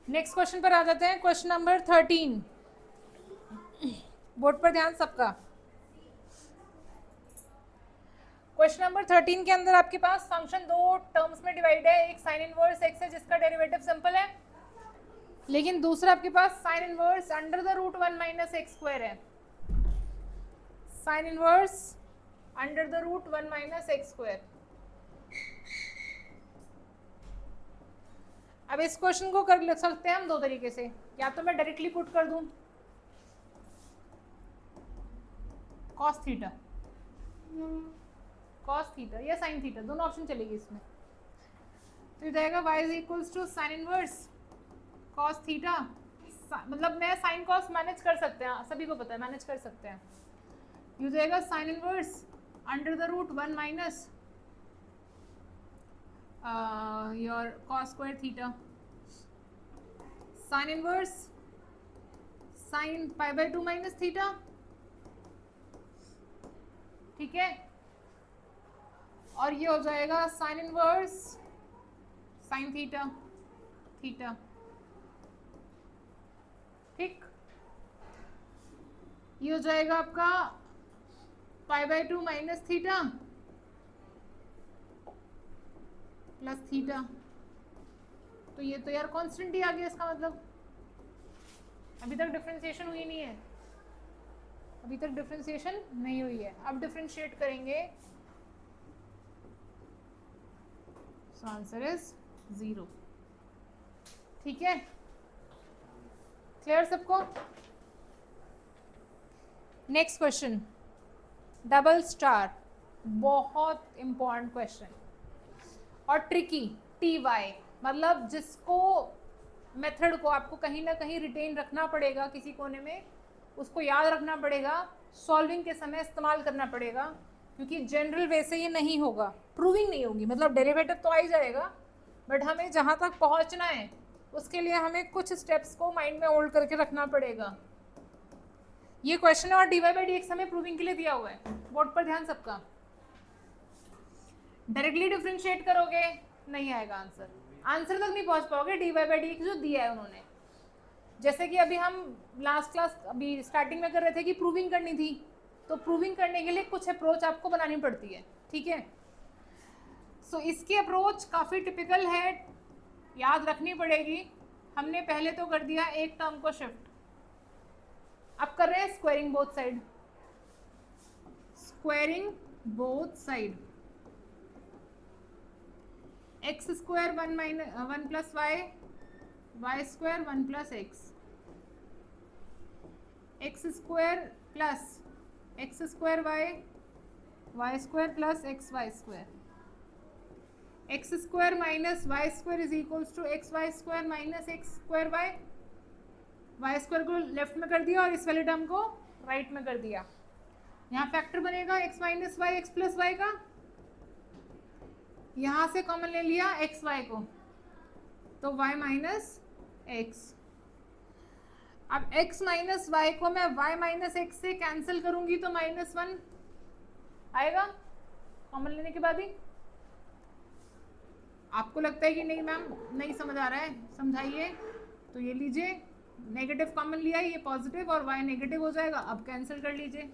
Next question पर आ जाते हैं। क्वेश्चन नंबर 13, बोर्ड पर ध्यान सबका। क्वेश्चन नंबर 13 के अंदर आपके पास फंक्शन दो टर्म्स में डिवाइड है। एक साइन इनवर्स एक्स है जिसका डेरिवेटिव सिंपल है, लेकिन दूसरा आपके पास sine inverse under the root 1 minus x square है। Sine inverse under the root 1 minus x square. अब इस क्वेश्चन को कर सकते हैं हम दो तरीके से, या तो मैं डायरेक्टली पुट कर दूं cos थीटा, cos थीटा या sin थीटा, दोनों ऑप्शन चलेगी इसमें। तो जाएगा y is equals to sine inverse cos theta, मतलब मैं sin cos मैनेज कर सकते हैं, सभी को पता है मैनेज कर सकते हैं। ये जाएगा sine inverse under the root 1 minus your cos square theta, sine inverse sine pi by 2 minus theta, ठीक है। और ये हो जाएगा sine inverse sine theta theta, ठीक। ये हो जाएगा आपका pi by 2 minus theta plus theta. तो ये तो यार कांस्टेंट ही आ गया, इसका मतलब अभी तक डिफरेंशिएशन हुई नहीं है, अभी तक डिफरेंशिएशन नहीं हुई है। अब डिफरेंशिएट करेंगे, सो आंसर इज 0, ठीक है। क्लियर सबको? नेक्स्ट क्वेश्चन, डबल स्टार, बहुत इंपॉर्टेंट क्वेश्चन और ट्रिकी। टी वाई मतलब जिसको मेथड को आपको कहीं ना कहीं रिटेन रखना पड़ेगा, किसी कोने में उसको याद रखना पड़ेगा, सॉल्विंग के समय इस्तेमाल करना पड़ेगा, क्योंकि जनरल वे से ये नहीं होगा, प्रूविंग नहीं होगी। मतलब डेरिवेटिव तो आ ही जाएगा, बट हमें जहाँ तक पहुँचना है उसके लिए हमें कुछ स्टेप्स को माइंड में होल्ड करके रखना पड़ेगा। ये क्वेश्चन और d y by d x हमें प्रूविंग के लिए दिया हुआ है, बोर्ड पर ध्यान सबका। डायरेक्टली डिफरेंशिएट करोगे नहीं आएगा आंसर, आंसर तक नहीं पहुंच पाओगे d y by d x जो दिया है उन्होंने। जैसे कि अभी हम लास्ट क्लास अभी स्टार्टिंग में कर रहे थे कि प्रूविंग करनी थी, तो प्रूविंग करने के लिए कुछ अप्रोच आपको बनानी पड़ती है, ठीक है। सो इसकी अप्रोच काफ़ी टिपिकल है, याद रखनी पड़ेगी। हमने पहले तो कर दिया एक टर्म को शिफ्ट, अब कर रहे हैं squaring both side, squaring both side. X square 1 plus y square 1 plus x square plus x square y square plus x y square, x square minus y square is equals to x y square minus x square y square को left में कर दिया और इस वाले term को right में कर दिया। यहाँ फैक्टर बनेगा x minus y x plus y का, यहाँ से कॉमन ले लिया एक्स वाई को, तो y माइनस एक्स। अब x माइनस वाई को मैं y माइनस एक्स से कैंसिल करूंगी तो -1 आएगा कॉमन लेने के बाद ही। आपको लगता है कि नहीं मैम नहीं समझ आ रहा है, समझाइए। तो ये लीजिए, नेगेटिव कॉमन लिया, ये पॉजिटिव और y नेगेटिव हो जाएगा, अब कैंसिल कर लीजिए।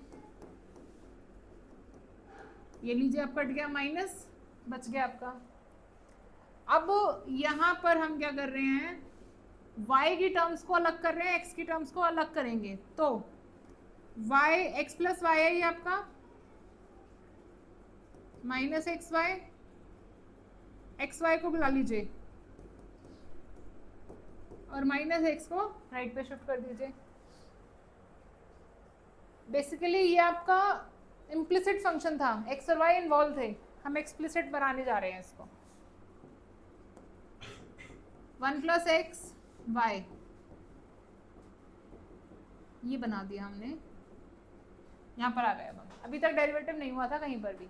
ये लीजिए आप कट गया, माइनस बच गया आपका। अब यहाँ पर हम क्या कर रहे हैं, y की टर्म्स को अलग कर रहे हैं, x की टर्म्स को अलग करेंगे। तो y x प्लस वाई है ये आपका, minus x y, x y को बुला लीजिए और माइनस एक्स को राइट पे शिफ्ट कर दीजिए। बेसिकली ये आपका इम्प्लिसिट फंक्शन था, एक्स और वाई इन्वॉल्व थे, हम एक्सप्लिसिट बनाने जा रहे हैं इसको। 1 प्लस एक्स वाई ये बना दिया हमने, यहाँ पर आ गया। अभी तक डेरिवेटिव नहीं हुआ था कहीं पर भी।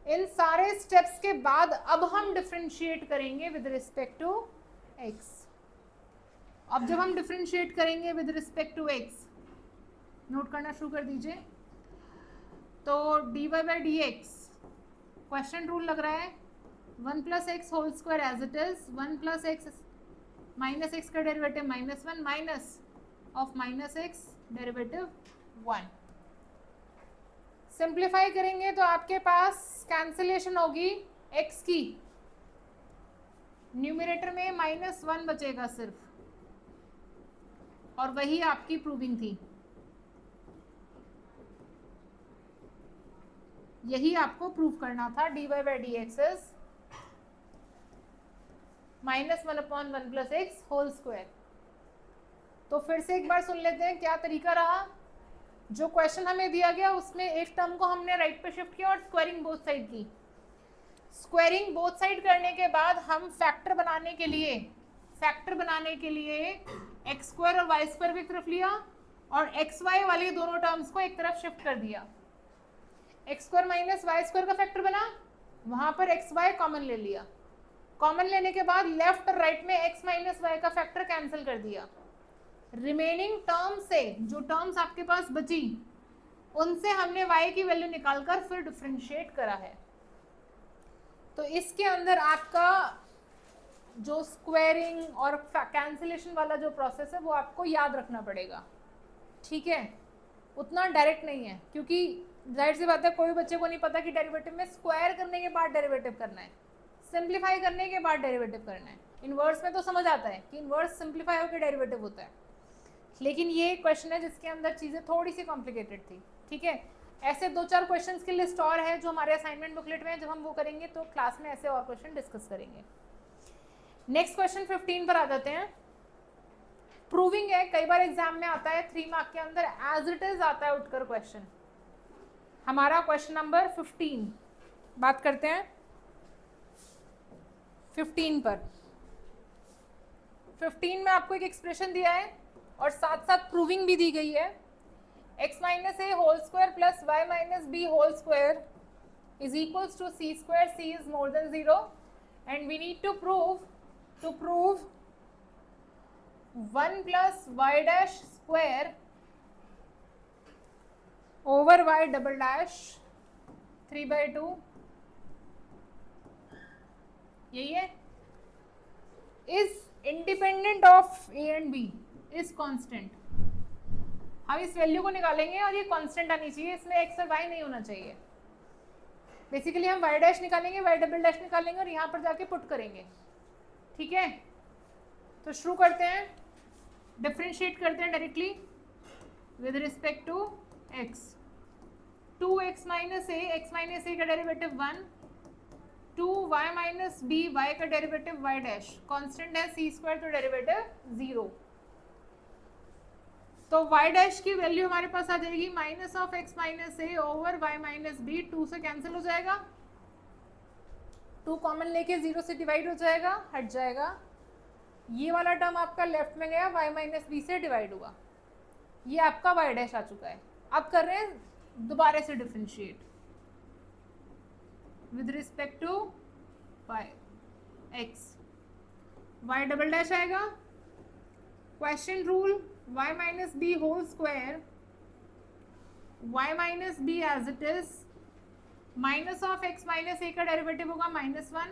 इन सारे स्टेप्स के बाद अब हम डिफरेंशिएट करेंगे विद रिस्पेक्ट टू x। अब जब हम डिफरेंशिएट करेंगे with respect to x, note करना शुरू कर दीजिए। तो dy by d x, question rule लग रहा है 1 plus x whole square as it is, 1 plus x minus x का derivative -1 minus of -x derivative 1। Simplify करेंगे तो आपके पास कैंसिलेशन होगी x की, न्यूमरेटर में -1 बचेगा सिर्फ, और वही आपकी प्रूविंग थी, यही आपको प्रूव करना था। dy by dx is -1/1 + x whole square. तो फिर से एक बार सुन लेते हैं क्या तरीका रहा। जो क्वेश्चन हमें दिया गया उसमें एक टर्म को हमने राइट पे शिफ्ट किया और स्क्वायरिंग बोथ साइड की। स्क्वायरिंग बोथ साइड करने के बाद हम फैक्टर बनाने के लिए एक्स स्क्वायर और वाई स्क्वायर को एक तरफ लिया और एक्स वाई वाली दोनों टर्म्स को एक तरफ शिफ्ट कर दिया। X square minus y square का फैक्टर बना, वहां पर एक्स वाई कॉमन ले लिया। कॉमन लेने के बाद लेफ्ट और राइट में एक्स माइनस वाई का फैक्टर कैंसिल कर दिया। रिमेनिंग टर्म से जो टर्म्स आपके पास बची उनसे हमने y की वैल्यू निकालकर फिर डिफरेंशिएट करा है। तो इसके अंदर आपका जो स्क्वायरिंग और कैंसिलेशन वाला जो प्रोसेस है वो आपको याद रखना पड़ेगा, ठीक है। उतना डायरेक्ट नहीं है, क्योंकि जाहिर सी बात है कोई बच्चे को नहीं पता कि डेरिवेटिव में स्क्वायर करने के बाद डेरिवेटिव करना है, सिंप्लीफाई करने के बाद डेरिवेटिव करना है। इनवर्स में तो समझ आता है कि इनवर्स सिंप्लीफाई होकर डेरिवेटिव होता है, लेकिन ये क्वेश्चन है जिसके अंदर चीज़ें थोड़ी सी कॉम्प्लिकेटेड थी, ठीक है। ऐसे 2-4 क्वेश्चंस की लिस्ट और है जो हमारे असाइनमेंट बुकलेट में है, जब हम वो करेंगे तो क्लास में ऐसे और क्वेश्चन डिस्कस करेंगे। नेक्स्ट क्वेश्चन 15 पर आ जाते हैं। प्रूविंग है, कई बार एग्जाम में आता है 3 मार्क के अंदर एज इट इज आता है उठकर क्वेश्चन। हमारा क्वेश्चन नंबर 15 बात करते हैं 15 पर। 15 में आपको एक एक्सप्रेशन दिया है और साथ साथ प्रूविंग भी दी गई है। x minus a whole square plus y minus b whole square is equals to c square, c is more than 0 and we need to prove 1 plus y dash square over y double dash 3/2, यही है, is independent of a and b, is constant. हम इस value को निकालेंगे और ये constant आनी चाहिए, इसमें एक्स और वाई नहीं होना चाहिए। बेसिकली हम वाई डैश निकालेंगे, वाई डबल डैश निकालेंगे और यहाँ पर जाके पुट करेंगे, ठीक है। तो शुरू करते हैं, डिफरेंशिएट करते हैं directly with respect to x. 2x minus a, x minus a का derivative 1, 2y minus b, y का डेरिवेटिव वाई डैश, कांस्टेंट है सी स्क्वायर तो डेरिवेटिव 0। तो y डैश की वैल्यू हमारे पास आ जाएगी minus of x minus a over y minus b, 2 से कैंसिल हो जाएगा, 2 कॉमन लेके 0 से डिवाइड हो जाएगा, हट जाएगा। ये वाला टर्म आपका लेफ्ट में गया, y माइनस बी से डिवाइड हुआ, ये आपका y डैश आ चुका है। अब कर रहे हैं दोबारा से differentiate with respect to y x, y double dash आएगा, question rule y minus b whole square, y minus b as it is, minus of x minus a का डेरिवेटिव होगा -1,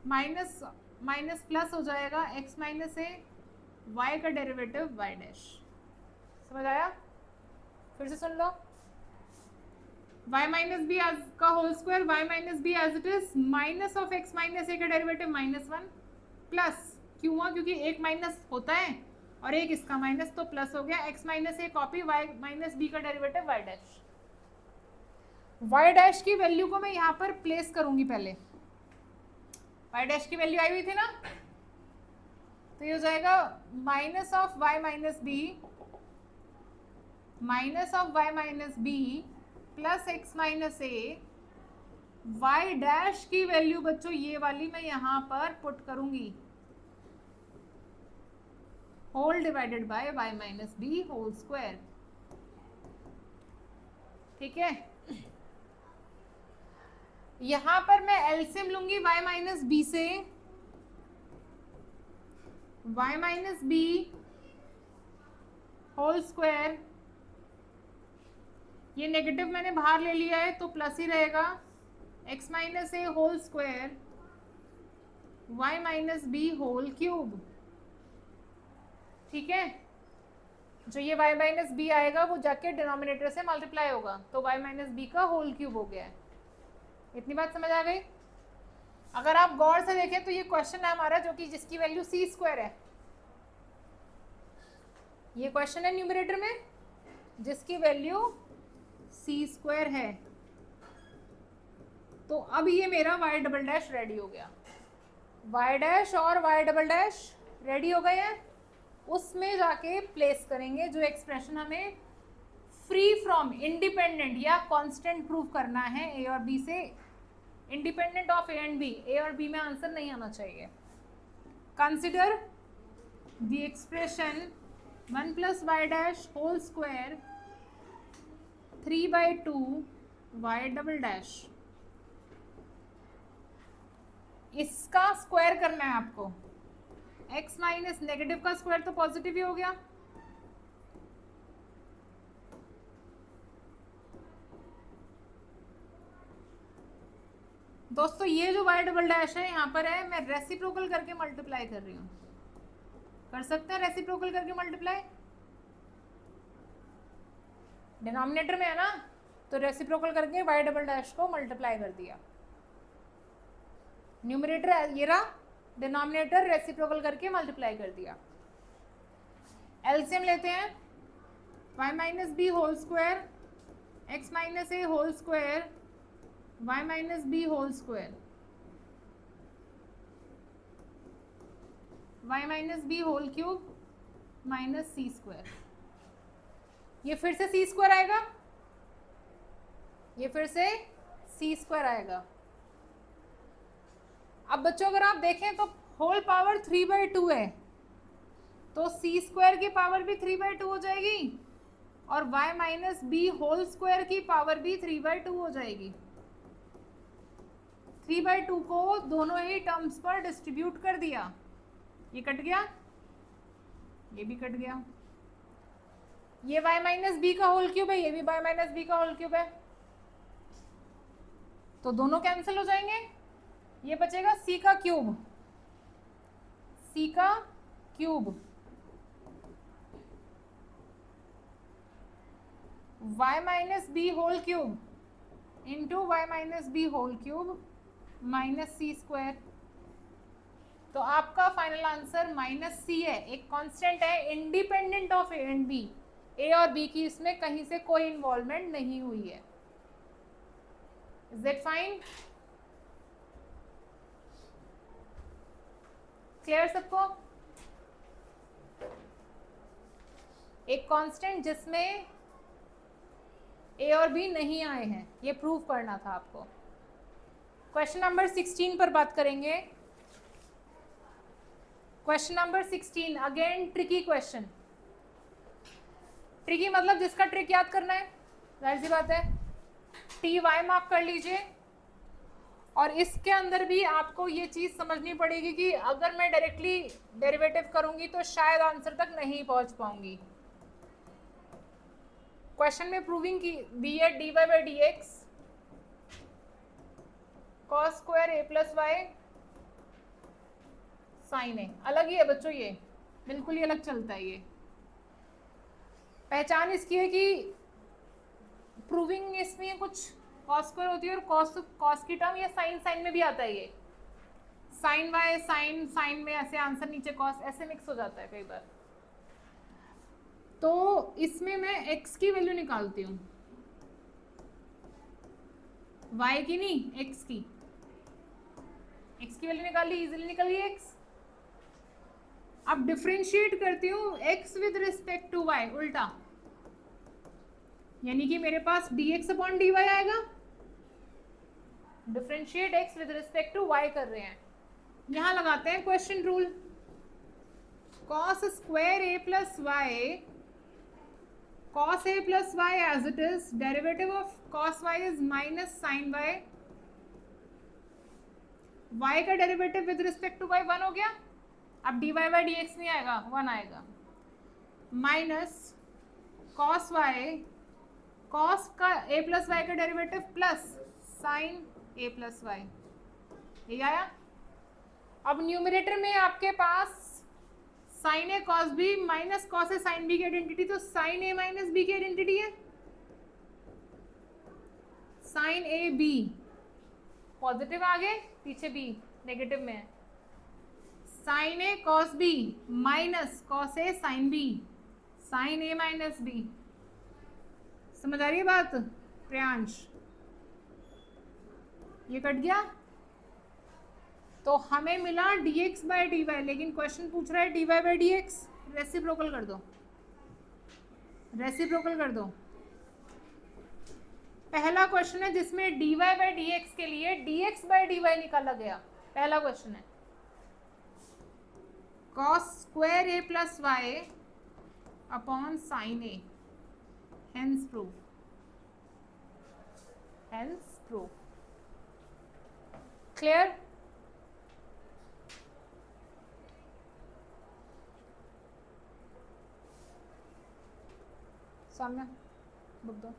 माइनस माइनस प्लस हो जाएगा x minus a, y का derivative y dash. समझ आया? फिर से सुन लो, y माइनस बी का whole square, y minus b as it is, minus of x minus a का डेरिवेटिव -1 प्लस, क्यों हुआ? क्योंकि एक माइनस होता है और एक इसका माइनस, तो प्लस हो गया, x minus a copy, y minus b का derivative y dash. y dash की वैल्यू को मैं यहाँ पर प्लेस करूंगी पहले, y डैश की वैल्यू आई हुई थी ना, तो ये हो जाएगा minus of y minus b, minus of y minus b plus x minus a, y dash की वैल्यू बच्चों ये वाली मैं यहाँ पर पुट करूंगी, whole divided by y minus b whole square, ठीक है। यहां पर मैं एलसीएम लूंगी y माइनस बी से, y minus b whole square, ये नेगेटिव मैंने बाहर ले लिया है तो प्लस ही रहेगा, x minus a whole square, y minus b whole cube, ठीक है, जो ये y माइनस बी आएगा वो जाके डिनोमिनेटर से मल्टीप्लाई होगा, तो y माइनस बी का होल क्यूब हो गया है। इतनी बात समझ आ गई? अगर आप गौर से देखें तो ये क्वेश्चन है हमारा जो कि जिसकी वैल्यू सी स्क्वायर है, ये क्वेश्चन है न्यूमरेटर में जिसकी वैल्यू सी स्क्वायर है। तो अब ये मेरा y डबल डैश रेडी हो गया, y डैश और y डबल डैश रेडी हो गए हैं। उसमें जाके प्लेस करेंगे जो एक्सप्रेशन हमें फ्री फ्रॉम इंडिपेंडेंट या कांस्टेंट प्रूव करना है ए और बी से, independent of a and b. A और बी में आंसर नहीं आना चाहिए। Consider the expression 1 plus y dash whole square 3/2 y double dash. इसका स्क्वायर करना है आपको। x माइनस नेगेटिव का स्क्वायर तो पॉजिटिव ही हो गया, दोस्तों ये जो y डबल डैश है यहाँ पर है, मैं रेसिप्रोकल करके मल्टीप्लाई कर रही हूँ। कर सकते हैं रेसिप्रोकल करके मल्टीप्लाई, डिनोमिनेटर में है ना, तो रेसिप्रोकल करके y डबल डैश को मल्टीप्लाई कर दिया। न्यूमरेटर ये रहा, डिनोमिनेटर रेसिप्रोकल करके मल्टीप्लाई कर दिया। एलसीएम लेते हैं, y minus b whole square x minus a whole square y minus b whole square, y minus b whole cube minus c square. ये फिर से सी स्क्वायर आएगा, ये फिर से सी स्क्वायर आएगा। अब बच्चों अगर आप देखें तो होल पावर 3/2 है, तो सी स्क्वायर की पावर भी 3/2 हो जाएगी और y minus b whole square की पावर भी 3/2 हो जाएगी। 3/2 को दोनों ही टर्म्स पर डिस्ट्रीब्यूट कर दिया, ये कट गया, ये भी कट गया। ये y माइनस बी का होल क्यूब है, ये भी y माइनस बी का होल क्यूब है, तो दोनों कैंसिल हो जाएंगे। ये बचेगा c का क्यूब, c का cube y minus b whole cube into y minus b whole cube minus c square. तो आपका फाइनल आंसर माइनस सी है, एक कांस्टेंट है independent of a and b. A और बी की इसमें कहीं से कोई इन्वॉल्वमेंट नहीं हुई है। Is that fine? क्लियर सबको? एक कांस्टेंट जिसमें ए और बी नहीं आए हैं, ये प्रूव करना था आपको। क्वेश्चन नंबर 16 पर बात करेंगे। Question number 16 again tricky question. Tricky मतलब जिसका ट्रिक याद करना है, जाहिर सी बात है। टी वाई मार्क कर लीजिए, और इसके अंदर भी आपको ये चीज समझनी पड़ेगी कि अगर मैं डायरेक्टली डेरिवेटिव करूंगी तो शायद आंसर तक नहीं पहुंच पाऊंगी। क्वेश्चन में प्रूविंग की दी है dy by d x cos square a plus y sine a. अलग ही है बच्चों, ये बिल्कुल ही अलग चलता है। ये पहचान इसकी है कि प्रूविंग इसमें कुछ कॉस स्क्वायर होती है और कॉस की टर्म, या साइन में भी आता है। ये साइन वाई साइन में ऐसे आंसर नीचे कॉस, ऐसे मिक्स हो जाता है कई बार। तो इसमें मैं x की वैल्यू निकालती हूँ, y की नहीं, x की। x की वैल्यू निकाल ली, इजीली निकल गई x। अब डिफरेंशिएट करती हूँ x with respect to y, उल्टा, यानी कि मेरे पास dx अपॉन dy आएगा। Differentiate x with respect to y कर रहे हैं। यहां लगाते हैं question rule, cos square a plus y, cos a plus y as it is, derivative of cos y is minus sine y, y का derivative with respect to y 1 हो गया। अब dy बाई डी एक्स नहीं आएगा, 1 आएगा, minus cos y, cos का a plus y का derivative plus sine a plus y, ये आया। अब न्यूमरेटर में आपके पास sine a cos b minus cos a sine b की आइडेंटिटी, तो साइन ए माइनस बी की आइडेंटिटी है साइन ए बी, पॉजिटिव आगे, पीछे बी नेगेटिव में है, sine a cos b minus cos a sine b, sine a minus b. समझ आ रही है बात प्रियांश? ये कट गया, तो हमें मिला dx बाय dy, लेकिन क्वेश्चन पूछ रहा है dy बाय dx, रेसिप्रोकल कर दो, रेसिप्रोकल कर दो। पहला क्वेश्चन है जिसमें dy बाय dx के लिए dx बाय dy निकाला गया। पहला क्वेश्चन है cos square a plus y upon sine a, hence proof, hence proof. Clear? सामने बुक दो।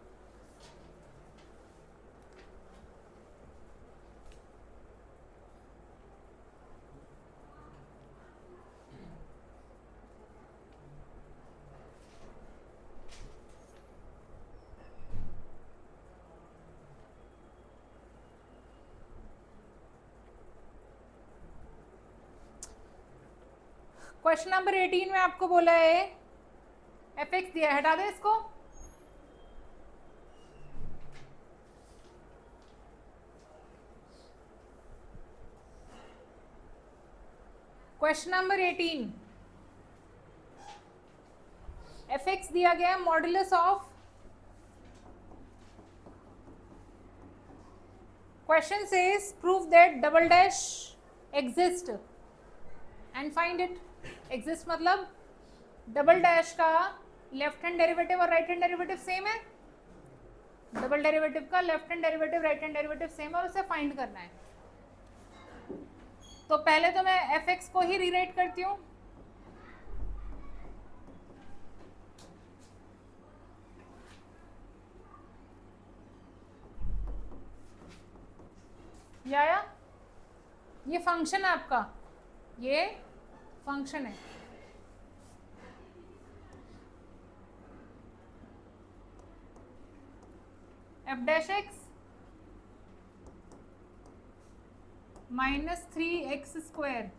क्वेश्चन नंबर 18 में आपको बोला है एफ एक्स दिया है, हटा दे इसको। क्वेश्चन नंबर 18 एफ एक्स दिया गया modulus of, question says prove that double dash exist and find it. Exist मतलब डबल डैश का लेफ्ट हैंड डेरिवेटिव और राइट हैंड डेरिवेटिव सेम है, डबल डेरिवेटिव का left hand derivative right hand derivative same है और उसे find करना है। तो पहले तो मैं एफ एक्स को ही रीराइट करती हूँ, या ये फंक्शन है आपका, ये फंक्शन है, F dash x minus 3x square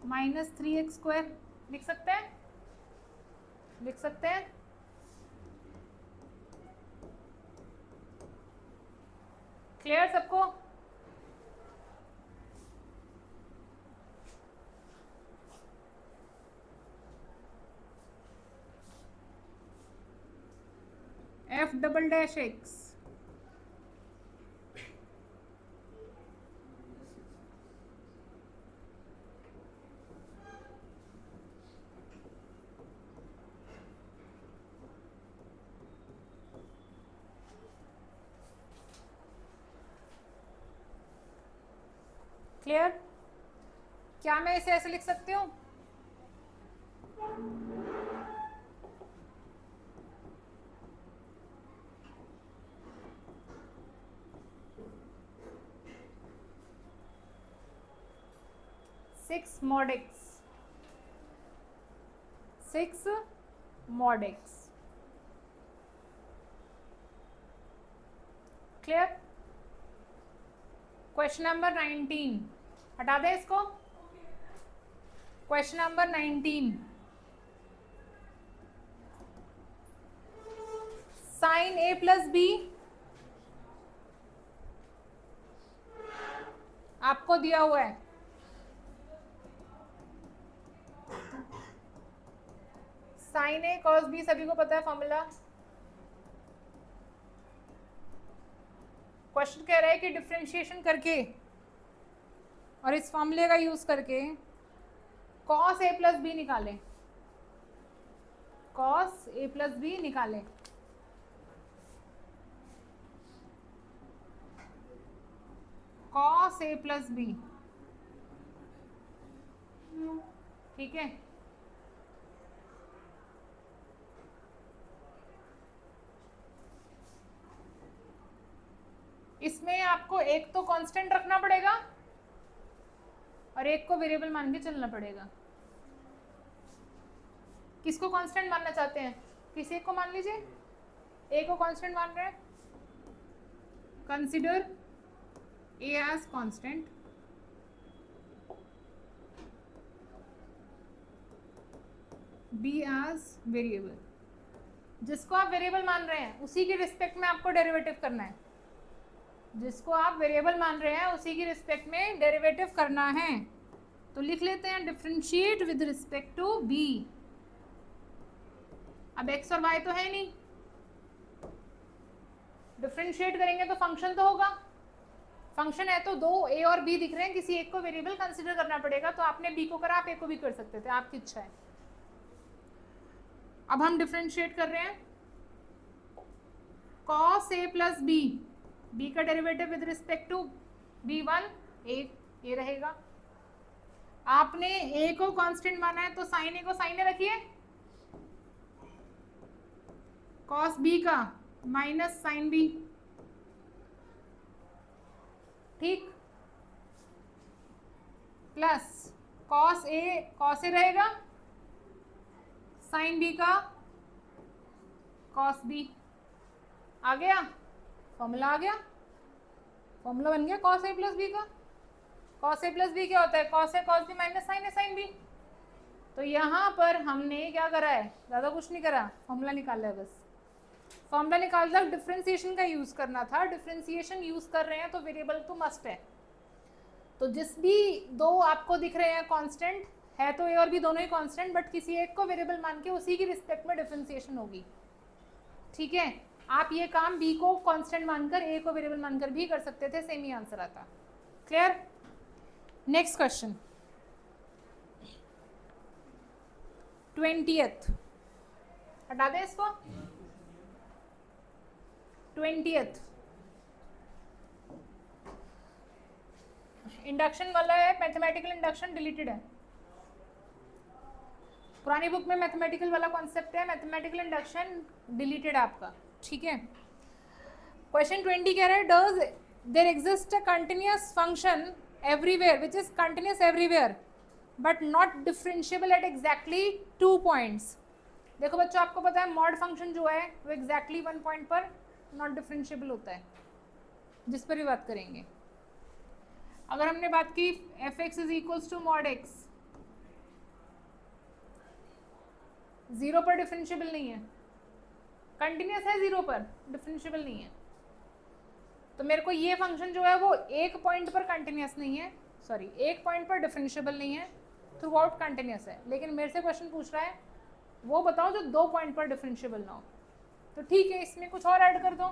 minus 3x square लिख सकते हैं, लिख सकते हैं। क्लियर सबको? F double dash x clear? क्या मैं इसे ऐसे लिख सकती हूँ? Six mod x, six mod x. Clear? Question number 19 हटा दे इसको। क्वेश्चन नंबर 19 साइन ए प्लस बी आपको दिया हुआ है, साइन ए कॉस बी सभी को पता है फॉर्मूला। क्वेश्चन कह रहा है कि डिफरेंशिएशन करके और इस फॉर्मूले का यूज करके कॉस ए प्लस बी निकालें, कॉस ए प्लस बी निकालें। कॉस ए प्लस बी, ठीक है। इसमें आपको एक तो कांस्टेंट रखना पड़ेगा और एक को वेरिएबल मान के चलना पड़ेगा। किसको कांस्टेंट मानना चाहते हैं? किसी एक को मान लीजिए, ए को कांस्टेंट मान रहे हैं। Consider a as constant, b as variable. जिसको आप वेरिएबल मान रहे हैं उसी के रिस्पेक्ट में आपको डेरिवेटिव करना है। जिसको आप वेरिएबल मान रहे हैं उसी की रिस्पेक्ट में डेरिवेटिव करना है। तो लिख लेते हैं differentiate with respect to b. अब एक्स और वाई तो है नहीं, डिफरेंशिएट करेंगे तो फंक्शन तो होगा। फंक्शन है तो दो ए और बी दिख रहे हैं, किसी एक को वेरिएबल कंसीडर करना पड़ेगा। तो आपने बी को करा, आप ए को भी कर सकते थे, आपकी इच्छा है। अब हम डिफरेंशिएट कर रहे हैं cos a plus b, b का derivative with respect to b1 a रहेगा। आपने a को कांस्टेंट माना है तो साइन ए को साइन ए रखिए, cos b का माइनस साइन बी, ठीक, प्लस cos ए रहेगा, साइन बी का cos बी। आ गया फॉर्मूला, आ गया फॉर्मूला बन गया cos a प्लस बी का। cos a प्लस बी क्या होता है? cos a cos b minus sine a sine b. तो यहाँ पर हमने क्या करा है? ज़्यादा कुछ नहीं करा, फॉर्मूला निकाला है बस। फॉर्मूला निकालना डिफरेंशिएशन का यूज़ करना था। डिफरेंशिएशन यूज़ कर रहे हैं तो वेरिएबल तो मस्ट है। तो जिस भी दो आपको दिख रहे हैं कांस्टेंट है, तो ए और बी दोनों ही कांस्टेंट, बट किसी एक को वेरिएबल मान के उसी की रिस्पेक्ट में डिफरेंशिएशन होगी। ठीक है, आप ये काम बी को कांस्टेंट मानकर ए को वेरिएबल मानकर भी कर सकते थे, सेम ही आंसर आता। क्लियर? नेक्स्ट क्वेश्चन 20th, हटा दें इसको। 20th इंडक्शन वाला है, मैथमेटिकल इंडक्शन डिलीटेड है। पुरानी बुक में मैथमेटिकल वाला कॉन्सेप्ट है, मैथमेटिकल इंडक्शन डिलीटेड है आपका। ठीक है, क्वेश्चन 20 कह रहा है does there exist a continuous function everywhere which is continuous everywhere but not differentiable at exactly 2 points. देखो बच्चों, आपको पता है मॉड फंक्शन जो है वो एग्जैक्टली 1 पॉइंट पर नॉट डिफरेंशिएबल होता है, जिस पर भी बात करेंगे। अगर हमने बात की f x is equals to mod x, 0 पर डिफरेंशिएबल नहीं है, कंटिन्यूअस है 0 पर, डिफरेंशिएबल नहीं है। तो मेरे को ये फंक्शन जो है वो एक पॉइंट पर कंटिन्यूअस नहीं है, सॉरी एक पॉइंट पर डिफरेंशिएबल नहीं है, थ्रू आउट कंटिन्यूअस है। लेकिन मेरे से क्वेश्चन पूछ रहा है वो बताओ जो 2 पॉइंट पर डिफरेंशिएबल ना हो। तो ठीक है, इसमें कुछ और ऐड कर दो।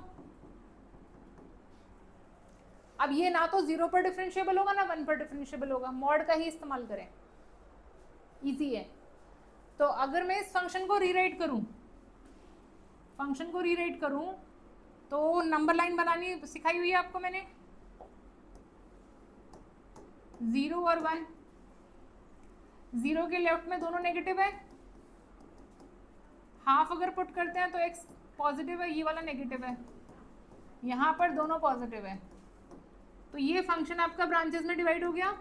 अब ये ना तो 0 पर डिफरेंशिएबल होगा ना 1 पर डिफरेंशिएबल होगा, मॉड का ही इस्तेमाल करें, इजी है। तो अगर मैं इस फंक्शन को रीराइट करूं, तो नंबर लाइन बनानी सिखाई हुई है आपको मैंने, 0 और 1। 0 के लेफ्ट में दोनों नेगेटिव है, हाफ अगर पुट करते हैं तो x पॉजिटिव है, ये वाला नेगेटिव है, यहाँ पर दोनों पॉजिटिव है। तो ये फंक्शन आपका ब्रांचेस में डिवाइड हो गया,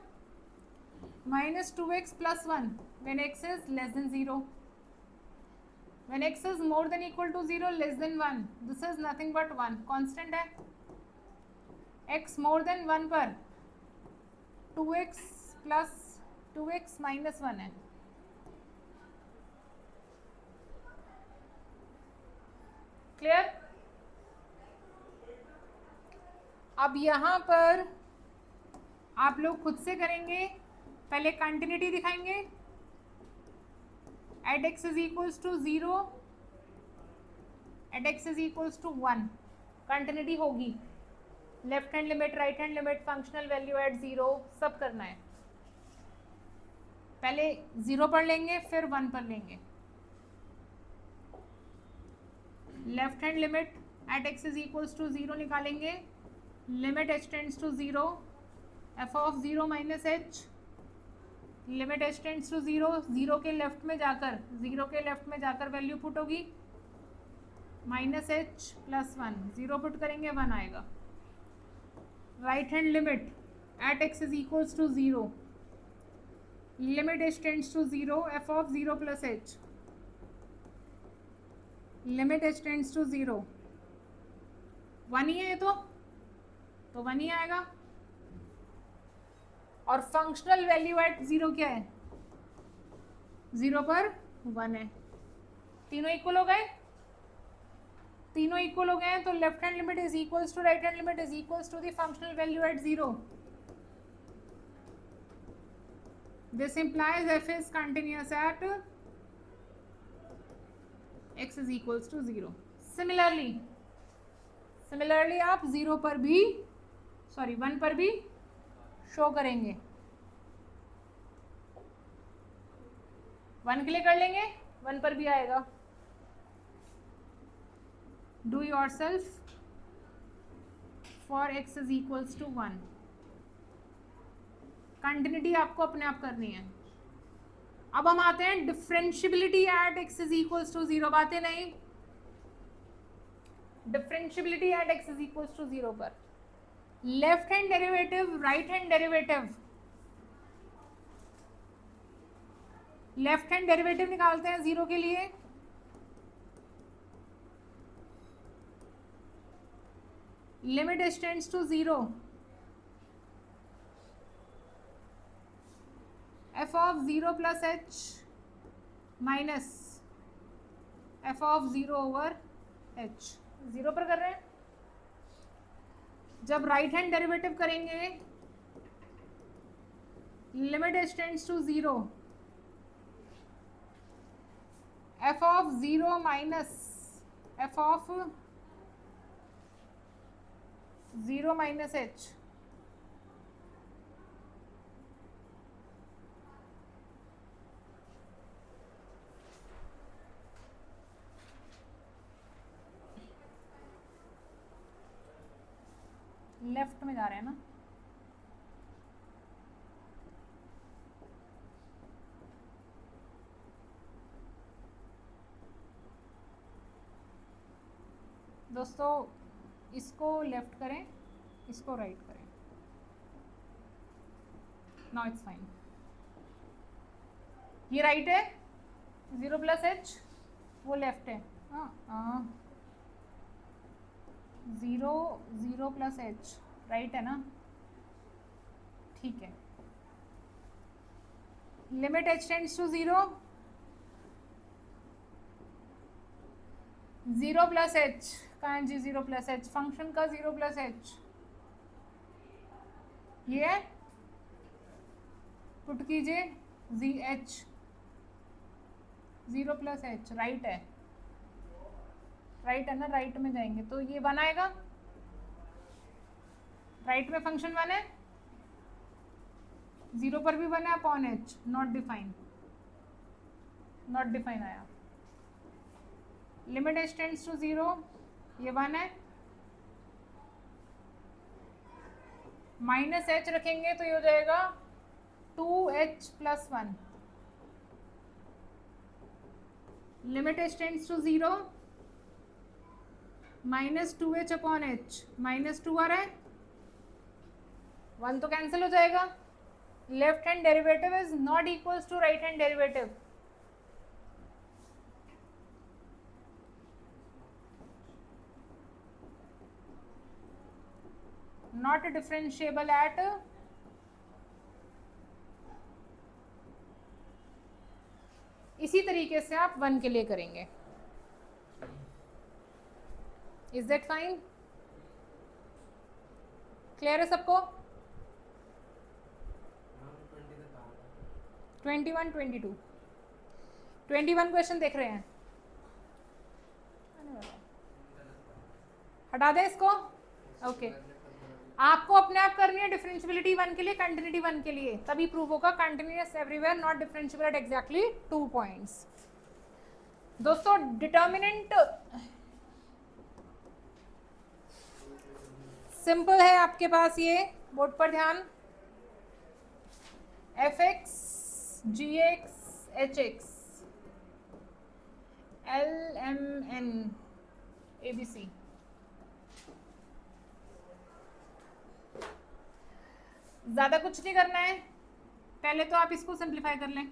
-2x + 1 when x is less than 0, when x is more than equal to 0 less than 1, this is nothing but 1, constant है। x more than 1 पर 2x + 2x - 1 है। क्लियर? अब यहाँ पर आप लोग खुद से करेंगे, पहले कंटिन्यूटी दिखाएंगे, at x is equals to 0, at x is equals to 1, continuity होगी। Left hand limit, right hand limit, functional value at 0, सब करना है। पहले 0 पर लेंगे, फिर 1 पर लेंगे। Left hand limit at x is equals to 0 निकालेंगे, limit h tends to 0, f of 0 - h, limit h tends to 0, 0 के लेफ्ट में जाकर वैल्यू पुट होगी, -h + 1, 0 पुट करेंगे 1 आएगा। Right hand limit at x is equals to 0, limit h tends to 0, f of 0 plus h, limit h tends to 0, 1 ही है ये तो 1 ही आएगा। और फंक्शनल वैल्यू एट 0 क्या है, 0 पर 1 है। तीनों इक्वल हो गए, तीनों इक्वल हो गए हैं, तो left hand limit is equals to right hand limit is equals to the functional value at 0। This implies f is continuous at x is equals to 0। Similarly आप 0 पर भी 1 पर भी शो करेंगे, 1 के लिए कर लेंगे, 1 पर भी आएगा। Do yourself for x is equals to 1। Continuity आपको अपने आप करनी है। अब हम आते हैं differentiability at x is equals to 0, बातें नहीं, differentiability at x is equals to 0 पर left hand derivative, right hand derivative, left hand derivative निकालते हैं 0 के लिए। Limit h tends to 0, f of 0 plus h minus f of 0 over h, 0 पर कर रहे हैं। जब राइट हैंड डेरिवेटिव करेंगे, limit h tends to 0, f of 0 माइनस f ऑफ 0 माइनस h, लेफ्ट में जा रहे हैं ना, दोस्तों इसको लेफ्ट करें, इसको राइट करें। Now it's fine. ये राइट है, 0 प्लस h, वो लेफ्ट है। हाँ 0 प्लस h राइट है ना, ठीक है। Limit h tends to 0, 0 plus h, कहाँ है जी 0 प्लस h, फंक्शन का 0 प्लस h, ये पुट कीजिए h, 0 प्लस h राइट है, राइट है ना, राइट में जाएंगे तो ये 1 आएगा, राइट में फंक्शन 1 है, 0 पर भी 1 है upon h, not define, not define आया। लिमिट h टेंड्स टू 0, ये 1 है, माइनस h रखेंगे तो ये हो जाएगा 2h plus 1। Limit h tends to 0, minus 2h upon h, minus 2 आ रहा है, 1 तो कैंसिल हो जाएगा। Left hand derivative is not equals to right hand derivative, not differentiable at इसी तरीके से आप 1 के लिए करेंगे। Is that fine? क्लियर है सबको? 21, 22, 21 क्वेश्चन देख रहे हैं, हटा दें इसको। ओके आपको अपने आप करनी है डिफरेंशियबिलिटी 1 के लिए, कंटिन्यूटी 1 के लिए, तभी प्रूव होगा continuous everywhere not differentiable at exactly 2 points. दोस्तों डिटर्मिनेंट सिंपल है आपके पास, ये बोर्ड पर ध्यान, fx gx hx lmn abc, ज्यादा कुछ नहीं करना है, पहले तो आप इसको सिंप्लीफाई कर लें,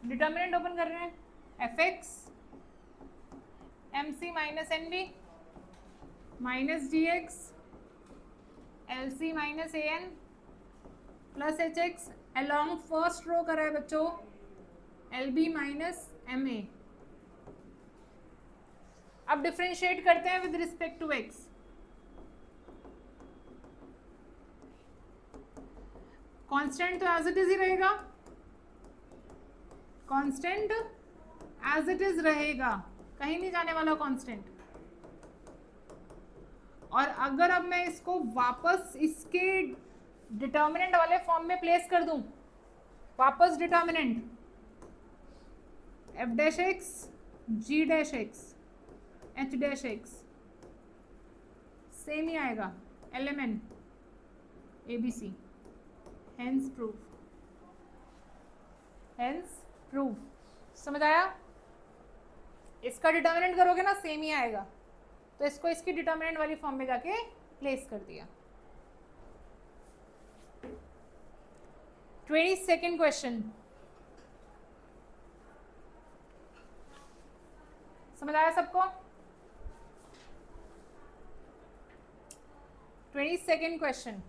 डिटर्मिनेंट ओपन कर रहे हैं, f x m c minus n b minus g x l c minus a n plus h x along first row करा है बच्चों l b minus m a. अब डिफ्रेंशिएट करते हैं with respect to x. Constant तो as it is ही रहेगा, constant as it is रहेगा, कहीं नहीं जाने वाला कांस्टेंट। और अगर अब मैं इसको वापस इसके डिटर्मिनेंट वाले फॉर्म में प्लेस कर दूं, वापस determinant f dash x g dash x h dash x same ही आएगा, l m n a b c, hence proof, hence proof. समझ आया? इसका डिटर्मिनेंट करोगे ना सेम ही आएगा, तो इसको इसकी डिटर्मिनेंट वाली फॉर्म में जाके प्लेस कर दिया। 22nd क्वेश्चन, समझ आया सबको? 22nd क्वेश्चन,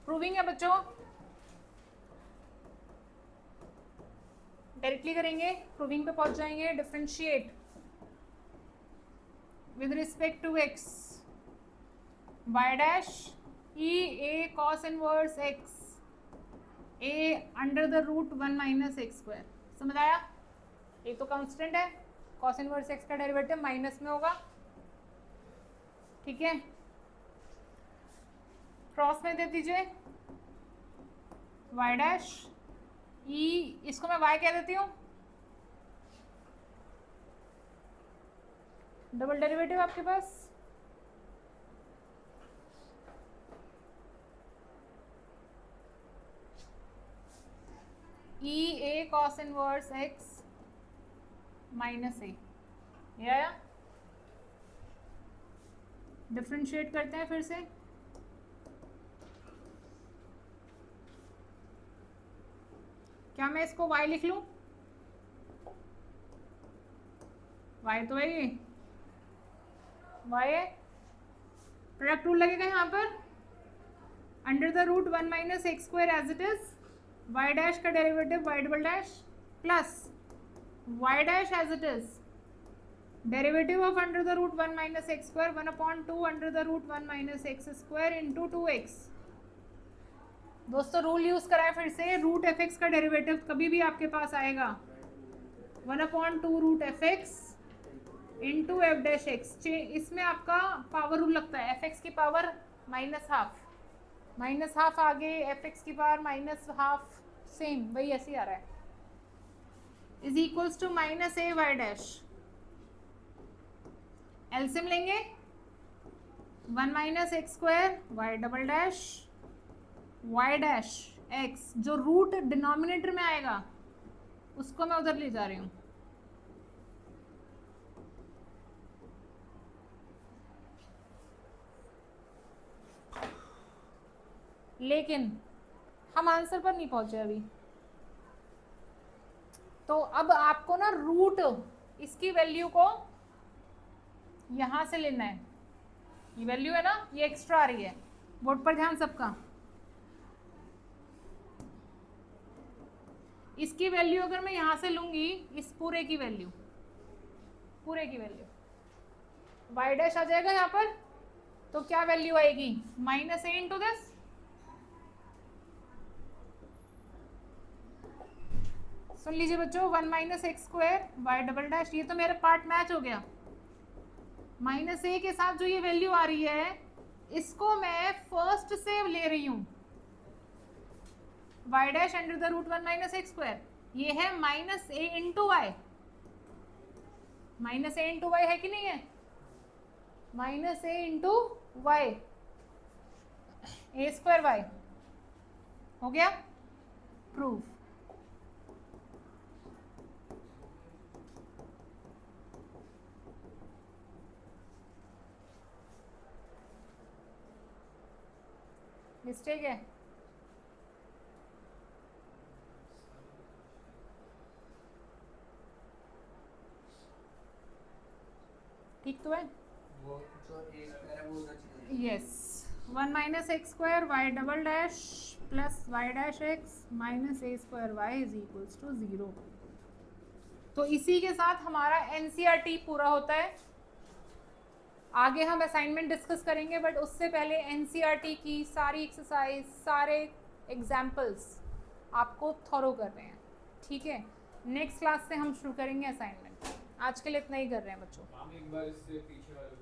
प्रूविंग है बच्चों, डायरेक्टली करेंगे, प्रूविंग पे पहुंच जाएंगे। Differentiate with respect to x y dash e a cos inverse x a under the root 1 minus x square. समझ आया? ये तो कांस्टेंट है, कॉस इनवर्स एक्स का डेरिवेटिव माइनस में होगा, ठीक है। क्रॉस में दे दीजिए वाई डैश ई, इसको मैं वाई कह देती हूँ, डबल डेरिवेटिव आपके पास ई a cos inverse x minus ए, ये आया। डिफ्रेंशिएट करते हैं फिर से, क्या मैं इसको y लिख लूं? y तो है ये, y है, प्रोडक्ट रूल लगेगा यहाँ पर, under the root 1 minus x square as it is, y dash का derivative y double dash plus y dash as it is, derivative of under the root 1 minus x square 1/2 under the root 1 minus x square into 2x। दोस्तों rule use कराए फिर से, root f x का derivative कभी भी आपके पास आएगा 1/2 root f x into f dash x. इसमें आपका पावर रूल लगता है, एफ एक्स की पावर माइनस हाफ आगे, एफ एक्स की पावर माइनस हाफ, सेम वही ऐसे ही आ रहा है, is equals to minus a y dash. LCM लेंगे 1 minus x square y double dash y dash x, जो रूट डिनोमिनेटर में आएगा उसको मैं उधर ले जा रही हूं, लेकिन हम आंसर पर नहीं पहुंचे अभी। तो अब आपको ना रूट इसकी वैल्यू को यहां से लेना है, ये वैल्यू है ना, ये एक्स्ट्रा आ रही है, बोर्ड पर ध्यान सबका। इसकी वैल्यू अगर मैं यहां से लूंगी, इस पूरे की वैल्यू y डैश आ जाएगा यहाँ पर, तो क्या वैल्यू आएगी, माइनस ए इंटू दिस, सुन लीजिए बच्चों, 1 minus x square y double dash, ये तो मेरा पार्ट मैच हो गया, माइनस ए के साथ जो ये वैल्यू आ रही है इसको मैं फर्स्ट से ले रही हूं, y dash under the root 1 minus x square, ये है minus a into y, minus a into y है कि नहीं है, minus a into y, a square y, हो गया प्रूफ। मिस्टेक है? ठीक तो है? वो जो ए स्क्वायर है वो उधर चला yes, 1 minus x square y double dash plus y dash x minus a square y is equals to 0। तो इसी के साथ हमारा एनसीईआरटी पूरा होता है। आगे हम असाइनमेंट डिस्कस करेंगे, बट उससे पहले एनसीईआरटी की सारी एक्सरसाइज, सारे एग्जाम्पल्स आपको थॉरो कर रहे हैं, ठीक है? नेक्स्ट क्लास से हम शुरू करेंगे असाइनमेंट। आज के लिए इतना ही कर रहे हैं बच्चों। एक बार इससे पीछे वाले